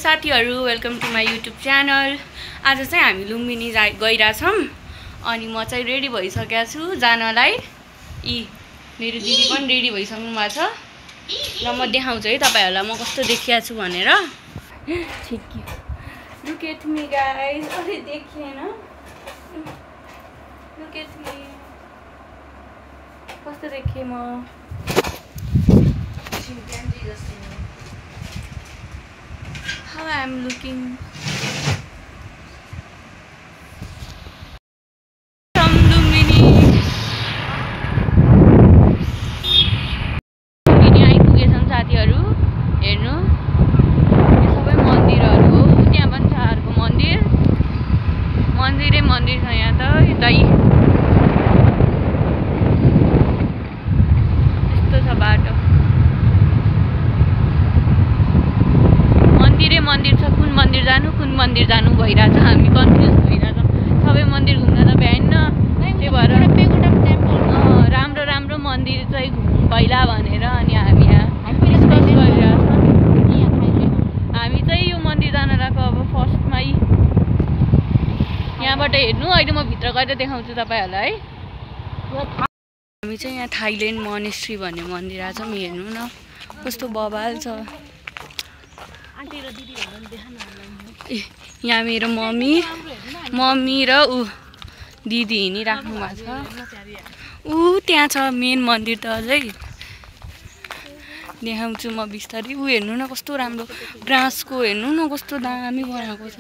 साथीहरु, welcome to my YouTube channel. आज चाहिँ हामी लुम्बिनी गइराछौं अनि म चाहिँ रेडी भइसकेको छु जानलाई। मेरो दिदी पनि रेडी भइसक्नु भएको छ र म देखाउँछु है तपाईहरुलाई म कस्तो देखिया छु भनेर। Look at me guys, अरे देखिएन? Look at me, कस्तो देखे म? How I am looking? From Lumbini. Lumbini आइपुगेछौं साथीहरु, हेर्नु यो सबै मन्दिरहरु हो। त्यहाँ पनि छ अर्को मन्दिर, मन्दिरै मन्दिर छ यहाँ त। यतै यस्तो छ बाटो, मन्दिर छ। कुन मन्दिर जानु भइराछ, हामी कन्फ्युज भइराछौं। सबै मन्दिर घुम्न त भ्याइन, त्यही भएर राम्रो मन्दिर चाहिँ घुम्नु पहिला भनेर अनि हामी यहाँ डिस्कस गरिराछौं। हामी चाहिँ यो मन्दिर जान लागेको अब फर्स्टमै यहाँबाट हेर्नु। अहिले म भित्र गएर देखाउँछु तपाईहरुलाई है। हामी चाहिँ यहाँ थाइल्यान्ड मोनेस्ट्री भन्ने मन्दिर आछौं, हेर्नु न कस्तो बबाल छ। यहाँ मेरो मम्मी र दिदी हिँडिराख्नु भएको छ। त्यहाँ छ मेन मन्दिर त अझै देखाउँछु म बिस्तारै। हेर्नु न कस्तो राम्रो ग्रासको, हेर्नु न कस्तो दामी बनाएको छ।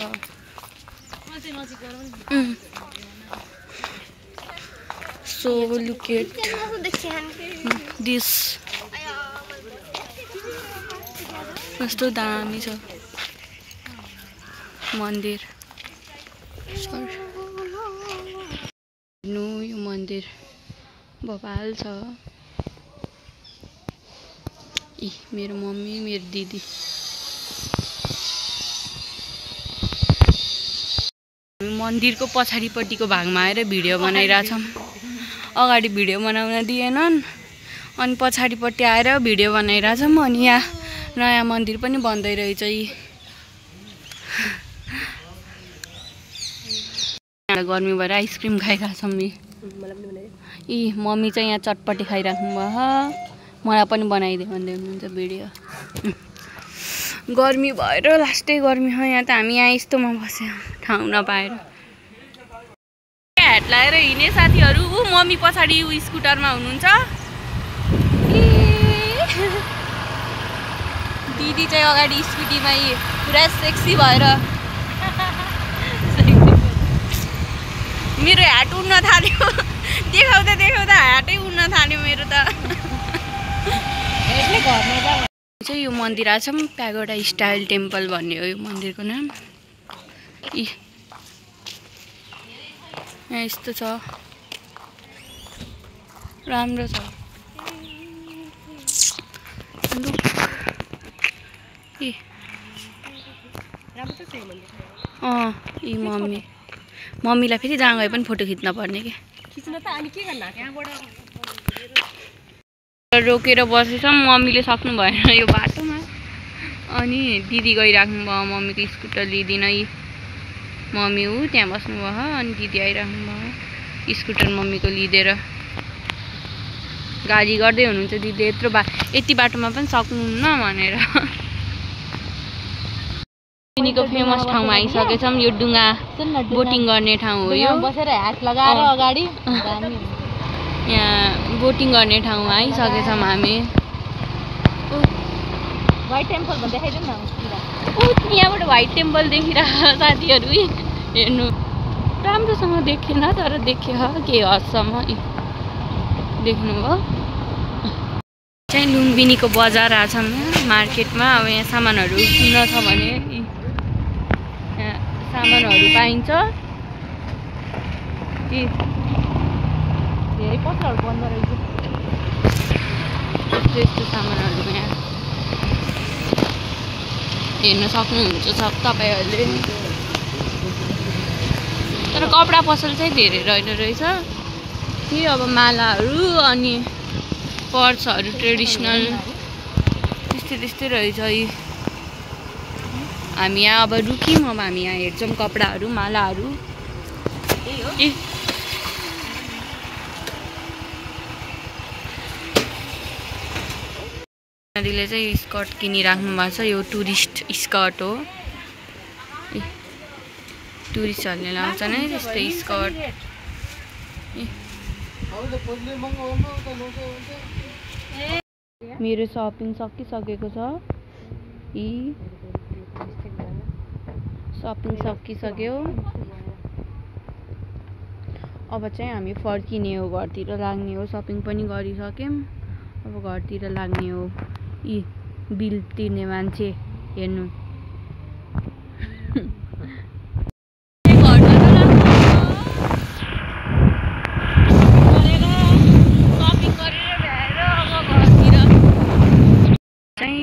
So look at this, कस्तो दामी छ मन्दिर। हेर्नु यो मन्दिर बबाल छ। मेरो मम्मी मेरो दिदी। मन्दिरको पछाडिपट्टिको भागमा आएर भिडियो बनाइराछौं। अगाडि भिडियो बनाउन दिएनन् अनि पछाडिपट्टि आएर भिडियो बनाइराछौं। अनि यहाँ नयाँ मन्दिर पनि बन्दै रहेछ। गर्मी भएर आइसक्रिम खाइराछौं। मम्मी चाहिँ यहाँ चटपटी खाइराख्नु भयो। मलाई पनि बनाइदिए भन्दै हुनुहुन्छ भिडियो। गर्मी भएर लास्टै गर्मी हो यहाँ त। हामी यहाँ यस्तोमा बस्यो ठाउँ नपाएर। ह्याट लाएर हिँडे साथीहरु। मम्मी पछाडि स्कुटरमा हुनुहुन्छ। दिदी चाहिँ अगाडि स्कुटीमा पुरा सेक्सी भएर। मेरो ह्याट उड्न थाल्यो। देखाउँदा ह्याटै उड्न थाल्यो मेरो त। चाहिँ यो मन्दिर आछौं, प्यागोडा स्टाइल टेम्पल भन्ने हो यो मन्दिरको नाम। यहाँ यस्तो छ, राम्रो छ। मम्मीलाई फेरि जहाँ गए पनि फोटो खिच्न पर्ने के। रोकेर बसेछौँ, मम्मीले सक्नु भएन यो बाटोमा। अनि दिदी गइराख्नु भयो मम्मीको स्कुटर लिइदिन। मम्मी त्यहाँ बस्नु भयो अनि दिदी आइराख्नु भयो स्कुटर मम्मीको लिइदिएर। गाली गर्दै हुनुहुन्छ दिदी, यति बाटोमा पनि सक्नुहुन्न भनेर। लुम्बिनीको फेमस ठाउँमा आइसकेछौँ। यो डुङ्गा बोटिङ गर्ने ठाउँ हो यो। बसेर ह्याट लगाएर अगाडि यहाँ बोटिङ गर्ने ठाउँमा आइसकेछौँ हामी। व्हाइट टेम्पल देखाइदिउँ न। यहाँबाट व्हाइट टेम्पल देखिरहेको साथीहरु। हेर्नु राम्रोसँग देखेन तर देख्यो के हदसम्म देख्नुभयो। चाहिँ लुम्बिनीको बजार आछौँ मार्केटमा। अब यहाँ सामानहरू किन्न छ भने यहाँ सामानहरू पाइन्छ। धेरै पसलहरू बन्द रहेछ। यस्तो सामानहरू यहाँ हेर्न सक्नुहुन्छ तपाईहरुले। तर कपडा पसल चाहिँ धेरै रहेन रहेछ। अब मालाहरू अनि पर्सहरू ट्रेडिसनल त्यस्तै रहेछ। हामी यहाँ अब रुक्यौँ। अब हामी यहाँ हेर्छौँ कपडाहरू मालाहरू। ए दिदीले चाहिँ स्कर्ट किनिराख्नु भएको छ। यो टुरिस्ट स्कर्ट हो। टुरिस्टहरूले लाउँछ नै त्यस्तै स्कर्ट। मेरो सपिङ सकिसकेको छ। सपिङ सकिसक्यो। अब चाहिँ हामी फर्किने हो, घरतिर लाग्ने हो। सपिङ पनि गरिसक्यौँ, अब घरतिर लाग्ने हो। बिल तिर्ने मान्छे हेर्नु।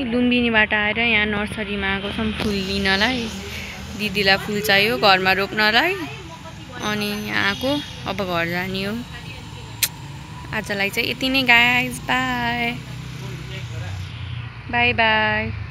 लुम्बिनीबाट आएर यहाँ नर्सरीमा आएको छौँ फुल लिनलाई। दिदीलाई फुल चाहियो घरमा रोप्नलाई, अनि यहाँ आएको। अब घर जाने हो। आजलाई चाहिँ यति नै गाइस। By by by.